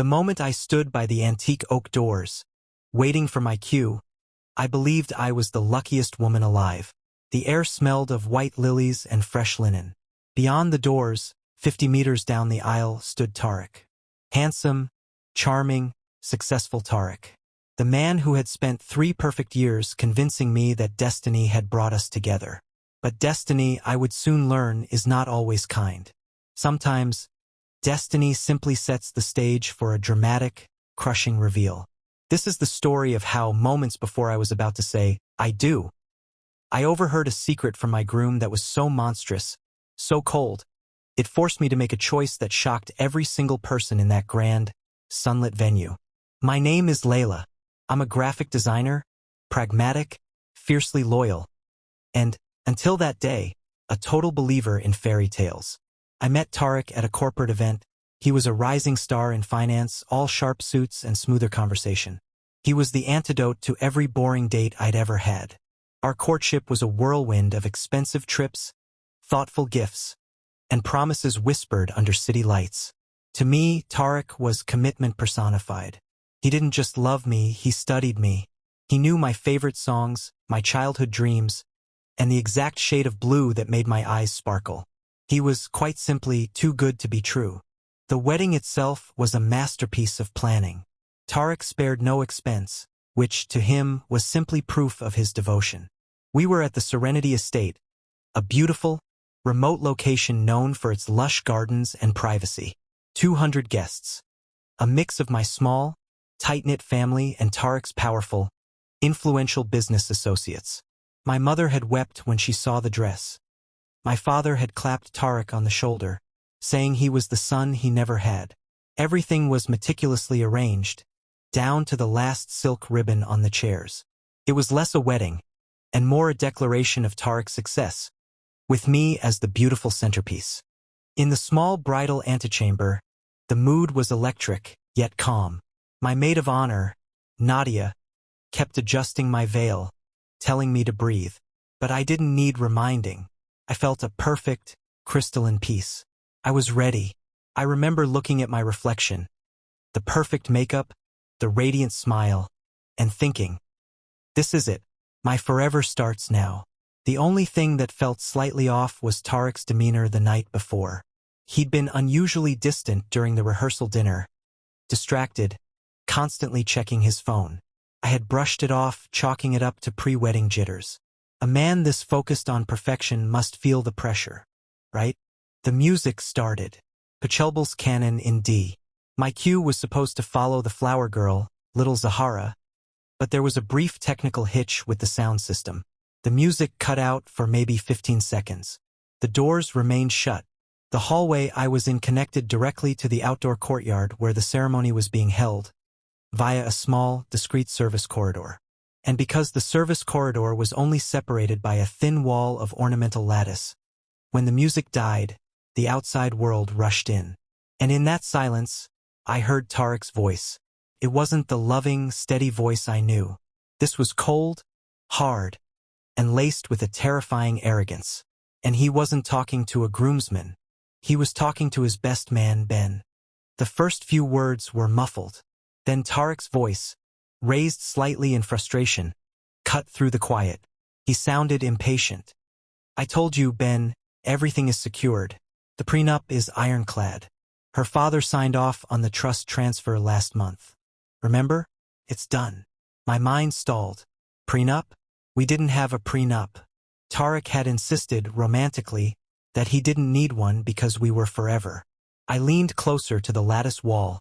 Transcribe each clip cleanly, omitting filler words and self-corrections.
The moment I stood by the antique oak doors, waiting for my cue, I believed I was the luckiest woman alive. The air smelled of white lilies and fresh linen. Beyond the doors, 50 meters down the aisle, stood Tarek. Handsome, charming, successful Tarek. The man who had spent 3 perfect years convincing me that destiny had brought us together. But destiny, I would soon learn, is not always kind. Sometimes, destiny simply sets the stage for a dramatic, crushing reveal. This is the story of how, moments before I was about to say, "I do," I overheard a secret from my groom that was so monstrous, so cold, it forced me to make a choice that shocked every single person in that grand, sunlit venue. My name is Layla. I'm a graphic designer, pragmatic, fiercely loyal, and, until that day, a total believer in fairy tales. I met Tarek at a corporate event. He was a rising star in finance, all sharp suits and smoother conversation. He was the antidote to every boring date I'd ever had. Our courtship was a whirlwind of expensive trips, thoughtful gifts, and promises whispered under city lights. To me, Tarek was commitment personified. He didn't just love me, he studied me. He knew my favorite songs, my childhood dreams, and the exact shade of blue that made my eyes sparkle. He was, quite simply, too good to be true. The wedding itself was a masterpiece of planning. Tarek spared no expense, which, to him, was simply proof of his devotion. We were at the Serenity Estate, a beautiful, remote location known for its lush gardens and privacy. 200 guests. A mix of my small, tight-knit family and Tarek's powerful, influential business associates. My mother had wept when she saw the dress. My father had clapped Tarek on the shoulder, saying he was the son he never had. Everything was meticulously arranged, down to the last silk ribbon on the chairs. It was less a wedding, and more a declaration of Tarek's success, with me as the beautiful centerpiece. In the small bridal antechamber, the mood was electric, yet calm. My maid of honor, Nadia, kept adjusting my veil, telling me to breathe. But I didn't need reminding. I felt a perfect, crystalline peace. I was ready. I remember looking at my reflection, the perfect makeup, the radiant smile, and thinking, this is it. My forever starts now. The only thing that felt slightly off was Tarek's demeanor the night before. He'd been unusually distant during the rehearsal dinner, distracted, constantly checking his phone. I had brushed it off, chalking it up to pre-wedding jitters. A man this focused on perfection must feel the pressure, right? The music started. Pachelbel's canon in D. My cue was supposed to follow the flower girl, Little Zahara, but there was a brief technical hitch with the sound system. The music cut out for maybe 15 seconds. The doors remained shut. The hallway I was in connected directly to the outdoor courtyard where the ceremony was being held, via a small, discreet service corridor. And because the service corridor was only separated by a thin wall of ornamental lattice, when the music died, the outside world rushed in. And in that silence, I heard Tarek's voice. It wasn't the loving, steady voice I knew. This was cold, hard, and laced with a terrifying arrogance. And he wasn't talking to a groomsman. He was talking to his best man, Ben. The first few words were muffled. Then Tarek's voice, raised slightly in frustration, cut through the quiet. He sounded impatient. I told you, Ben, everything is secured. The prenup is ironclad. Her father signed off on the trust transfer last month. Remember? It's done. My mind stalled. Prenup? We didn't have a prenup. Tarek had insisted, romantically, that he didn't need one because we were forever. I leaned closer to the lattice wall,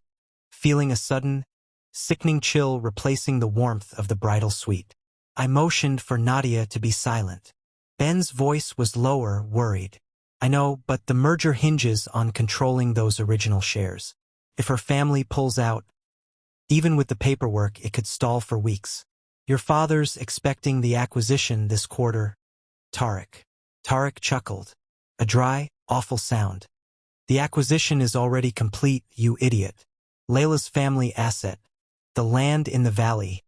feeling a sudden, sickening chill replacing the warmth of the bridal suite. I motioned for Nadia to be silent. Ben's voice was lower, worried. I know, but the merger hinges on controlling those original shares. If her family pulls out, even with the paperwork, it could stall for weeks. Your father's expecting the acquisition this quarter, Tarek. Tarek chuckled. A dry, awful sound. The acquisition is already complete, you idiot. Layla's family asset. The land in the valley.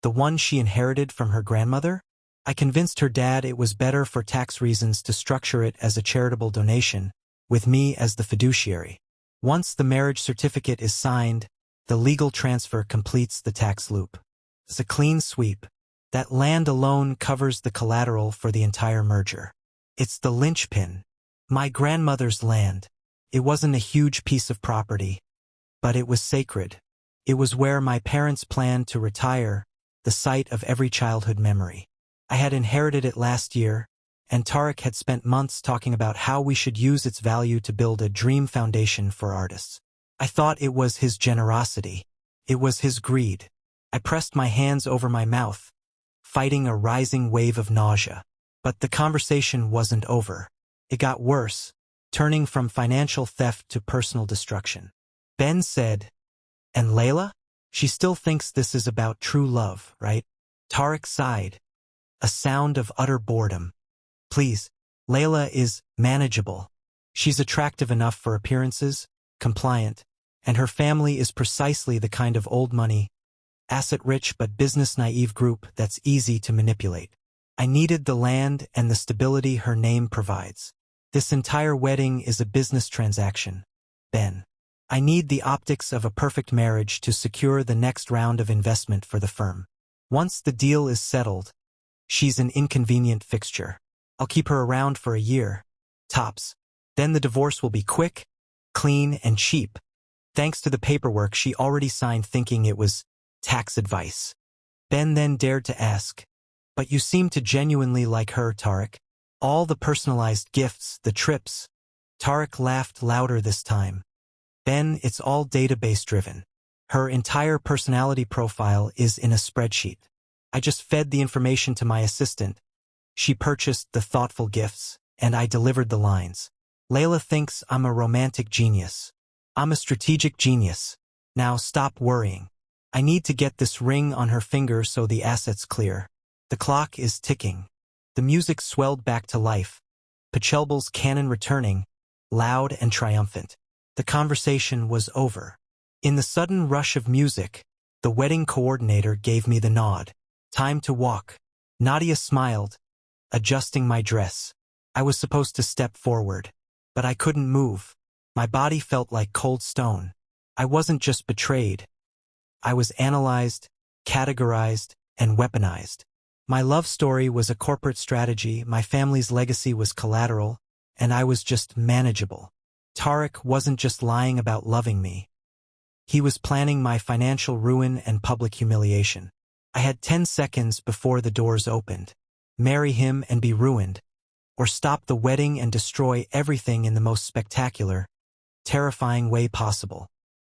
The one she inherited from her grandmother? I convinced her dad it was better for tax reasons to structure it as a charitable donation, with me as the fiduciary. Once the marriage certificate is signed, The legal transfer completes the tax loop. It's a clean sweep. That land alone covers the collateral for the entire merger. It's the linchpin. My grandmother's land. It wasn't a huge piece of property, but it was sacred. It was where my parents planned to retire, the site of every childhood memory. I had inherited it last year, and Tarek had spent months talking about how we should use its value to build a dream foundation for artists. I thought it was his generosity. It was his greed. I pressed my hands over my mouth, fighting a rising wave of nausea. But the conversation wasn't over. It got worse, turning from financial theft to personal destruction. Ben said, "And Layla? She still thinks this is about true love, right?" Tarek sighed, a sound of utter boredom. "Please, Layla is manageable. She's attractive enough for appearances, compliant, and her family is precisely the kind of old money, asset-rich but business-naive group that's easy to manipulate. I needed the land and the stability her name provides. This entire wedding is a business transaction, Ben. I need the optics of a perfect marriage to secure the next round of investment for the firm. Once the deal is settled, she's an inconvenient fixture. I'll keep her around for a year, tops. Then the divorce will be quick, clean, and cheap, thanks to the paperwork she already signed thinking it was tax advice." Ben then dared to ask, "But you seem to genuinely like her, Tarek. All the personalized gifts, the trips." Tarek laughed louder this time. "Ben, it's all database-driven. Her entire personality profile is in a spreadsheet. I just fed the information to my assistant. She purchased the thoughtful gifts, and I delivered the lines. Layla thinks I'm a romantic genius. I'm a strategic genius. Now stop worrying. I need to get this ring on her finger so the asset's clear." The clock is ticking. The music swelled back to life, Pachelbel's cannon returning, loud and triumphant. The conversation was over. In the sudden rush of music, the wedding coordinator gave me the nod. "Time to walk." Nadia smiled, adjusting my dress. I was supposed to step forward, but I couldn't move. My body felt like cold stone. I wasn't just betrayed. I was analyzed, categorized, and weaponized. My love story was a corporate strategy, my family's legacy was collateral, and I was just manageable. Tarek wasn't just lying about loving me. He was planning my financial ruin and public humiliation. I had 10 seconds before the doors opened. Marry him and be ruined, or stop the wedding and destroy everything in the most spectacular, terrifying way possible.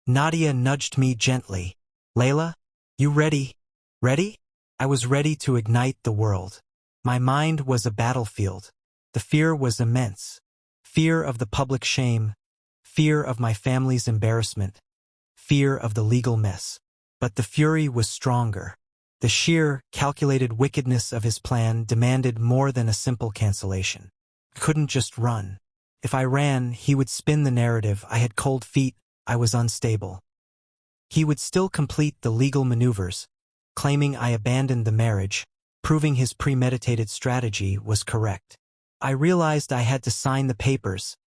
Nadia nudged me gently. "Layla, you ready? Ready?" I was ready to ignite the world. My mind was a battlefield. The fear was immense. Fear of the public shame, fear of my family's embarrassment, fear of the legal mess. But the fury was stronger. The sheer, calculated wickedness of his plan demanded more than a simple cancellation. I couldn't just run. If I ran, he would spin the narrative. I had cold feet, I was unstable. He would still complete the legal maneuvers, claiming I abandoned the marriage, proving his premeditated strategy was correct. I realized I had to sign the papers,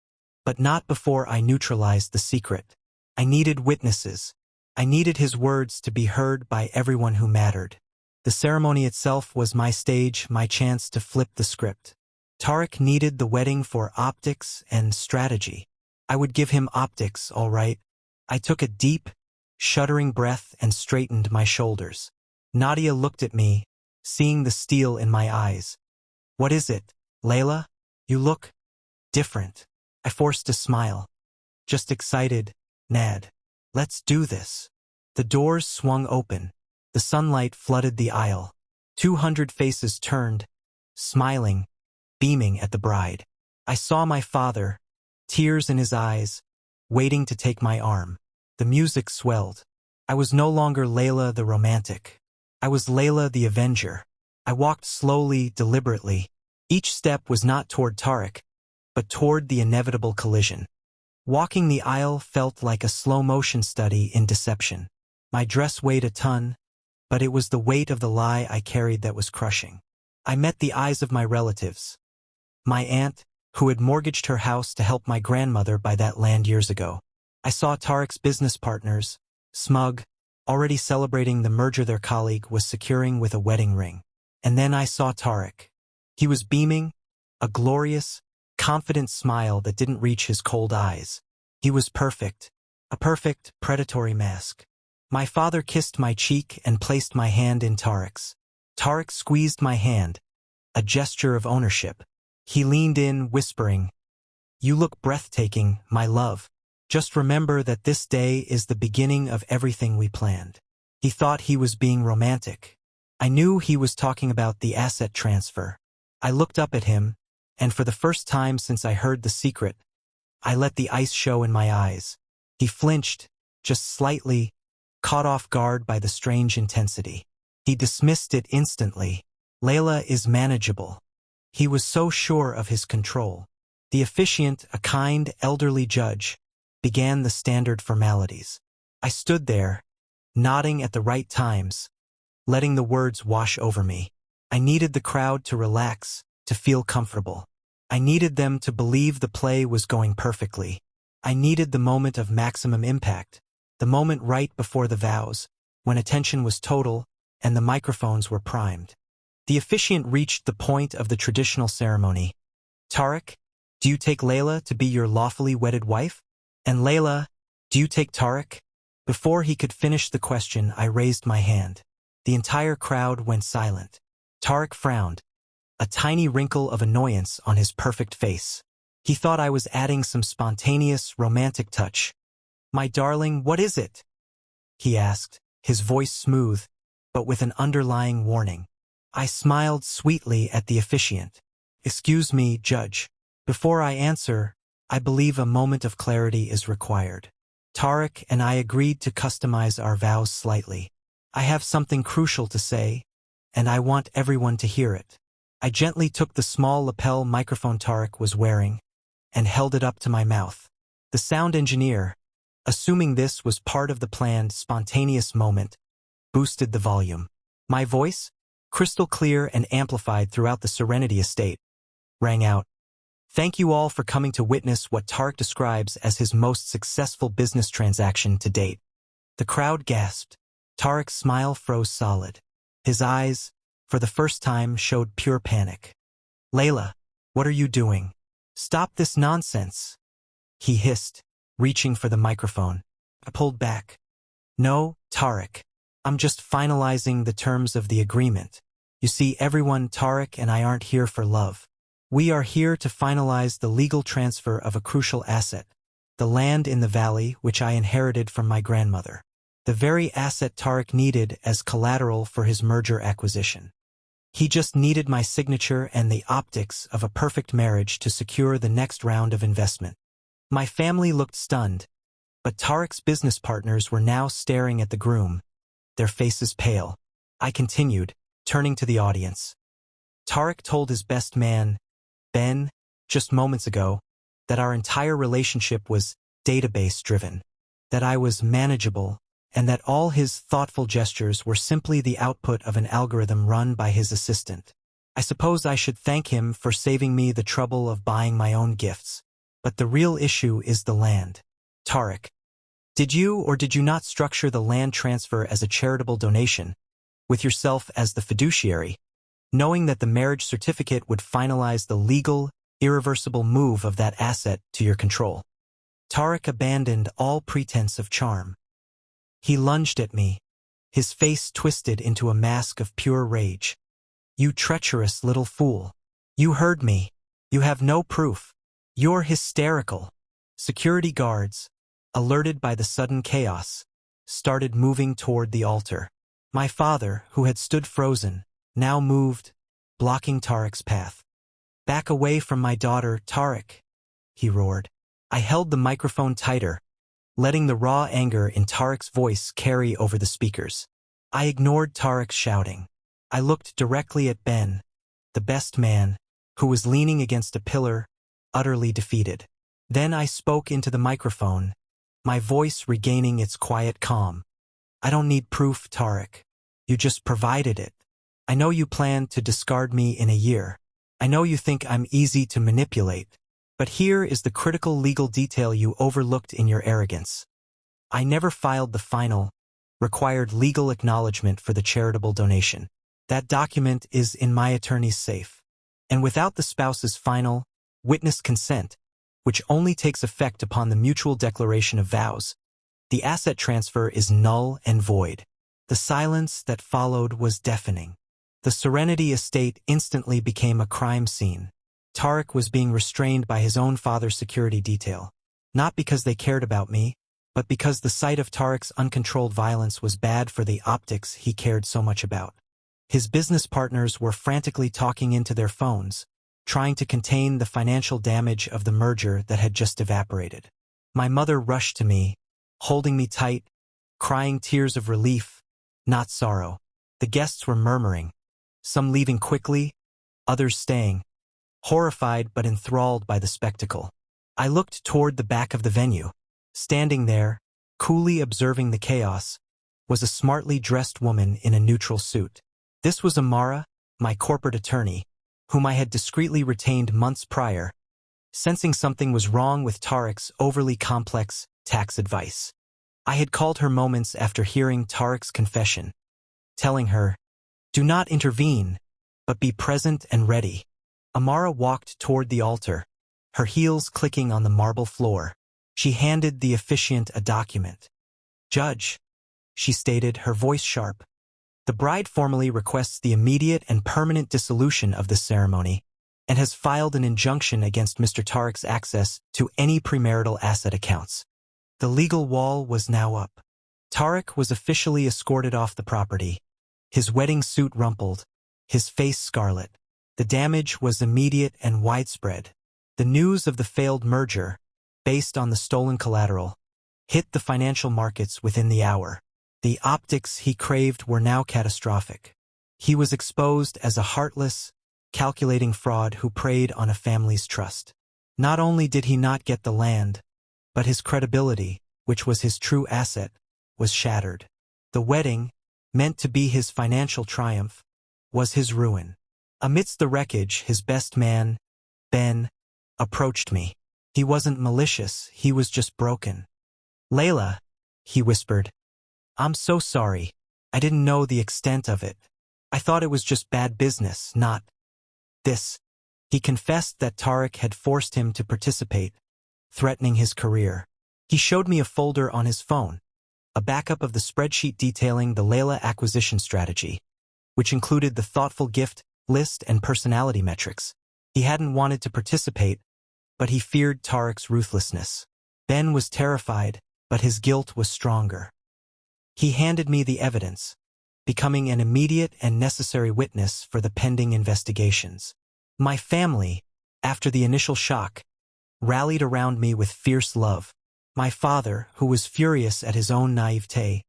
but not before I neutralized the secret. I needed witnesses. I needed his words to be heard by everyone who mattered. The ceremony itself was my stage, my chance to flip the script. Tarek needed the wedding for optics and strategy. I would give him optics, all right. I took a deep, shuddering breath and straightened my shoulders. Nadia looked at me, seeing the steel in my eyes. "What is it, Layla? You look different." I forced a smile. "Just excited, Nad. Let's do this." The doors swung open. The sunlight flooded the aisle. 200 faces turned, smiling, beaming at the bride. I saw my father, tears in his eyes, waiting to take my arm. The music swelled. I was no longer Layla the romantic. I was Layla the avenger. I walked slowly, deliberately. Each step was not toward Tarek, but toward the inevitable collision. Walking the aisle felt like a slow-motion study in deception. My dress weighed a ton, but it was the weight of the lie I carried that was crushing. I met the eyes of my relatives. My aunt, who had mortgaged her house to help my grandmother buy that land years ago. I saw Tarek's business partners, smug, already celebrating the merger their colleague was securing with a wedding ring. And then I saw Tarek. He was beaming, a glorious, confident smile that didn't reach his cold eyes. He was perfect, a perfect, predatory mask. My father kissed my cheek and placed my hand in Tarek's. Tarek squeezed my hand, a gesture of ownership. He leaned in, whispering, "You look breathtaking, my love. Just remember that this day is the beginning of everything we planned." He thought he was being romantic. I knew he was talking about the asset transfer. I looked up at him, and for the first time since I heard the secret, I let the ice show in my eyes. He flinched, just slightly, caught off guard by the strange intensity. He dismissed it instantly. Layla is manageable. He was so sure of his control. The officiant, a kind, elderly judge, began the standard formalities. I stood there, nodding at the right times, letting the words wash over me. I needed the crowd to relax, to feel comfortable. I needed them to believe the play was going perfectly. I needed the moment of maximum impact, the moment right before the vows, when attention was total and the microphones were primed. The officiant reached the point of the traditional ceremony. "Tarek, do you take Layla to be your lawfully wedded wife? And Layla, do you take Tarek?" Before he could finish the question, I raised my hand. The entire crowd went silent. Tarek frowned, a tiny wrinkle of annoyance on his perfect face. He thought I was adding some spontaneous, romantic touch. "My darling, what is it?" he asked, his voice smooth, but with an underlying warning. I smiled sweetly at the officiant. "Excuse me, Judge. Before I answer, I believe a moment of clarity is required. Tarek and I agreed to customize our vows slightly. I have something crucial to say, and I want everyone to hear it." I gently took the small lapel microphone Tarek was wearing and held it up to my mouth. The sound engineer, assuming this was part of the planned, spontaneous moment, boosted the volume. My voice, crystal clear and amplified throughout the Serenity estate, rang out. "Thank you all for coming to witness what Tarek describes as his most successful business transaction to date." The crowd gasped. Tarek's smile froze solid. His eyes, for the first time, showed pure panic. "Layla, what are you doing? Stop this nonsense," he hissed, reaching for the microphone. I pulled back. "No, Tarek. I'm just finalizing the terms of the agreement. You see, everyone, Tarek and I aren't here for love. We are here to finalize the legal transfer of a crucial asset, the land in the valley which I inherited from my grandmother. The very asset Tarek needed as collateral for his merger acquisition. He just needed my signature and the optics of a perfect marriage to secure the next round of investment." My family looked stunned, but Tarek's business partners were now staring at the groom, their faces pale. I continued, turning to the audience. "Tarek told his best man, Ben, just moments ago, that our entire relationship was database-driven, that I was manageable, and that all his thoughtful gestures were simply the output of an algorithm run by his assistant. I suppose I should thank him for saving me the trouble of buying my own gifts. But the real issue is the land. Tarek, did you or did you not structure the land transfer as a charitable donation, with yourself as the fiduciary, knowing that the marriage certificate would finalize the legal, irreversible move of that asset to your control?" Tarek abandoned all pretense of charm. He lunged at me, his face twisted into a mask of pure rage. "You treacherous little fool. You heard me. You have no proof. You're hysterical." Security guards, alerted by the sudden chaos, started moving toward the altar. My father, who had stood frozen, now moved, blocking Tarek's path. "Back away from my daughter, Tarek," he roared. I held the microphone tighter, letting the raw anger in Tarek's voice carry over the speakers. I ignored Tarek's shouting. I looked directly at Ben, the best man, who was leaning against a pillar, utterly defeated. Then I spoke into the microphone, my voice regaining its quiet calm. "I don't need proof, Tarek. You just provided it. I know you plan to discard me in a year. I know you think I'm easy to manipulate. But here is the critical legal detail you overlooked in your arrogance. I never filed the final, required legal acknowledgement for the charitable donation. That document is in my attorney's safe. And without the spouse's final, witnessed consent, which only takes effect upon the mutual declaration of vows, the asset transfer is null and void. The silence that followed was deafening. The Serenity estate instantly became a crime scene. Tarek was being restrained by his own father's security detail. Not because they cared about me, but because the sight of Tarek's uncontrolled violence was bad for the optics he cared so much about. His business partners were frantically talking into their phones, trying to contain the financial damage of the merger that had just evaporated. My mother rushed to me, holding me tight, crying tears of relief, not sorrow. The guests were murmuring, some leaving quickly, others staying, horrified but enthralled by the spectacle. I looked toward the back of the venue. Standing there, coolly observing the chaos, was a smartly dressed woman in a neutral suit. This was Amara, my corporate attorney, whom I had discreetly retained months prior, sensing something was wrong with Tarek's overly complex tax advice. I had called her moments after hearing Tarek's confession, telling her, "Do not intervene, but be present and ready." Amara walked toward the altar, her heels clicking on the marble floor. She handed the officiant a document. "Judge," she stated, her voice sharp, "the bride formally requests the immediate and permanent dissolution of this ceremony and has filed an injunction against Mr. Tarek's access to any premarital asset accounts." The legal wall was now up. Tarek was officially escorted off the property, his wedding suit rumpled, his face scarlet. The damage was immediate and widespread. The news of the failed merger, based on the stolen collateral, hit the financial markets within the hour. The optics he craved were now catastrophic. He was exposed as a heartless, calculating fraud who preyed on a family's trust. Not only did he not get the land, but his credibility, which was his true asset, was shattered. The wedding, meant to be his financial triumph, was his ruin. Amidst the wreckage, his best man, Ben, approached me. He wasn't malicious, he was just broken. "Layla," he whispered, "I'm so sorry. I didn't know the extent of it. I thought it was just bad business, not this." He confessed that Tarek had forced him to participate, threatening his career. He showed me a folder on his phone, a backup of the spreadsheet detailing the Layla acquisition strategy, which included the thoughtful gift list and personality metrics. He hadn't wanted to participate, but he feared Tarek's ruthlessness. Ben was terrified, but his guilt was stronger. He handed me the evidence, becoming an immediate and necessary witness for the pending investigations. My family, after the initial shock, rallied around me with fierce love. My father, who was furious at his own naivete,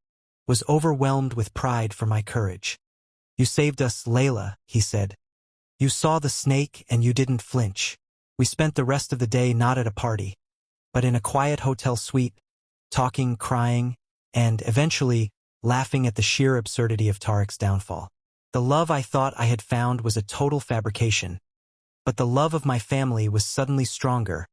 was overwhelmed with pride for my courage. "You saved us, Layla," he said. "You saw the snake and you didn't flinch." We spent the rest of the day not at a party, but in a quiet hotel suite, talking, crying, and, eventually, laughing at the sheer absurdity of Tarek's downfall. The love I thought I had found was a total fabrication, but the love of my family was suddenly stronger,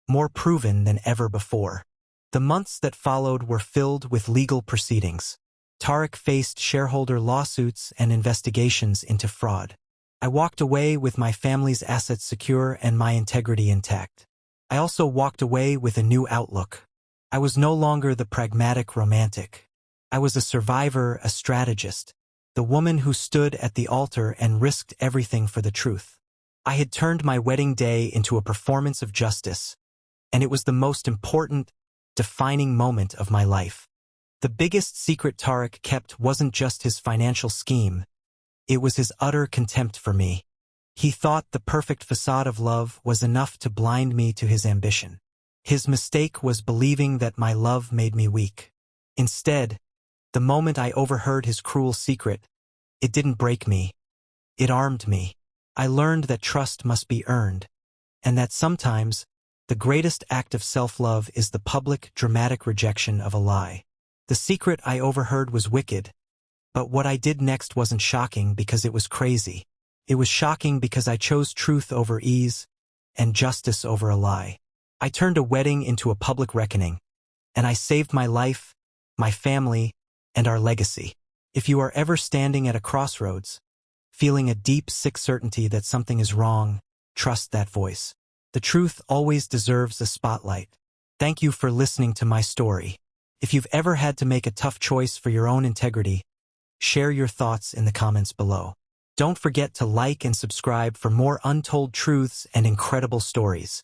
more proven than ever before. The months that followed were filled with legal proceedings. Tarek faced shareholder lawsuits and investigations into fraud. I walked away with my family's assets secure and my integrity intact. I also walked away with a new outlook. I was no longer the pragmatic romantic. I was a survivor, a strategist, the woman who stood at the altar and risked everything for the truth. I had turned my wedding day into a performance of justice, and it was the most important, defining moment of my life. The biggest secret Tarek kept wasn't just his financial scheme, it was his utter contempt for me. He thought the perfect facade of love was enough to blind me to his ambition. His mistake was believing that my love made me weak. Instead, the moment I overheard his cruel secret, it didn't break me. It armed me. I learned that trust must be earned, and that sometimes, the greatest act of self-love is the public, dramatic rejection of a lie. The secret I overheard was wicked, but what I did next wasn't shocking because it was crazy. It was shocking because I chose truth over ease, and justice over a lie. I turned a wedding into a public reckoning, and I saved my life, my family, and our legacy. If you are ever standing at a crossroads, feeling a deep, sick certainty that something is wrong, trust that voice. The truth always deserves a spotlight. Thank you for listening to my story. If you've ever had to make a tough choice for your own integrity, share your thoughts in the comments below. Don't forget to like and subscribe for more untold truths and incredible stories.